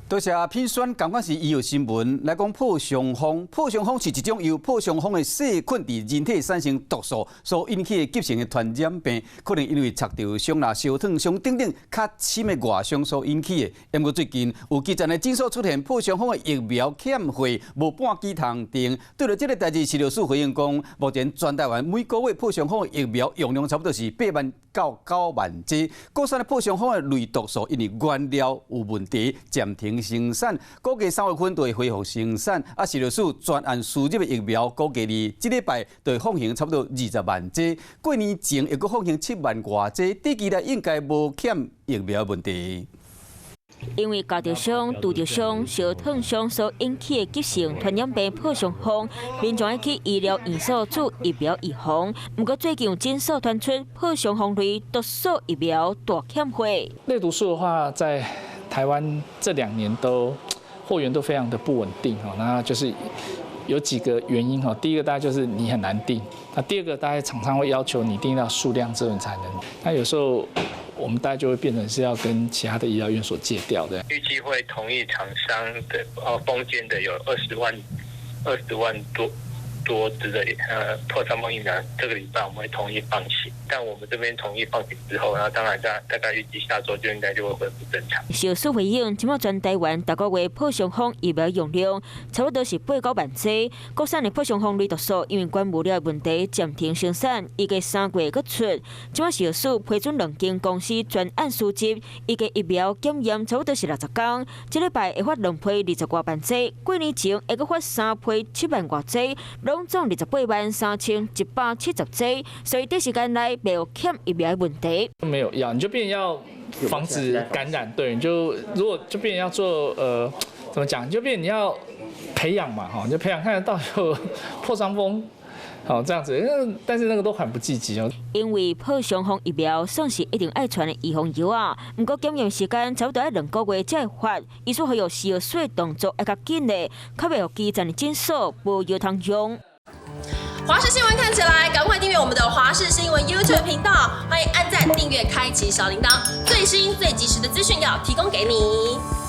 多谢品选同款是医药新闻来讲破伤风。破伤风是一种由破伤风的细菌伫人体产生毒素所引起的急性的传染病，可能因为擦到伤啦、烧烫伤等等较深的外伤所引起的。不过最近有基层的诊所出现破伤风的疫苗欠费，无半支通订。对了，这个代志，食药署回应讲，目前全台湾每个月破伤风的疫苗用量差不多是8万到9万剂。国产的破伤风的类毒素因为原料有问题，暂停生产，估计3月份就会恢复生产。食药署专案输入的疫苗，估计这礼拜就会放行差不多20万剂。过年前又搁放行7万多剂，短期内应该无欠疫苗问题。因为咬着伤、拄着伤、烧烫伤所引起的急性传染病破伤风，民众要去医疗院所做疫苗预防。不过最近有诊所传出破伤风类毒素疫苗大欠货。类毒素的话，在台湾这2年货源都非常的不稳定哈，那就是有几个原因哈。第一个大概就是你很难订，那第二个大概厂商会要求你订到数量之后你才能。那有时候我们大概就会变成是要跟其他的医疗院所借调的。预计会同意厂商的封建的有20万多支的破伤风疫苗，这个礼拜我们会同意放行。但我们这边同意放行之后，然后当然大概预计下周就应该就会恢复正常。食署回应，即马全台湾大个月破伤风疫苗用量差不多是8、9万剂。国产的破伤风类毒素因为原物料问题暂停生产，预计3月搁出。即马食署批准2间公司专案输入，预计疫苗检验差不多是60天。这礼拜会发2批20多万剂，过年前会搁发3批7万多剂，拢总28万3170剂，所以短时间内没有欠疫苗的问题。没有药，你就变要防止感染，对，你就如果就变要做怎么讲，你就变你要培养嘛，哈，你就培养看得到有破伤风。好，这样子，但是那个都缓不济急哦。因为破伤风疫苗算是一定爱传的预防药啊，不过检验时间差不多要2个月才会发，因此还有食药署的动作要较紧的，确保基层的诊所无药通用。华视新闻看起来，赶快订阅我们的华视新闻 YouTube 频道，欢迎按赞、订阅、开启小铃铛，最新最及时的资讯要提供给你。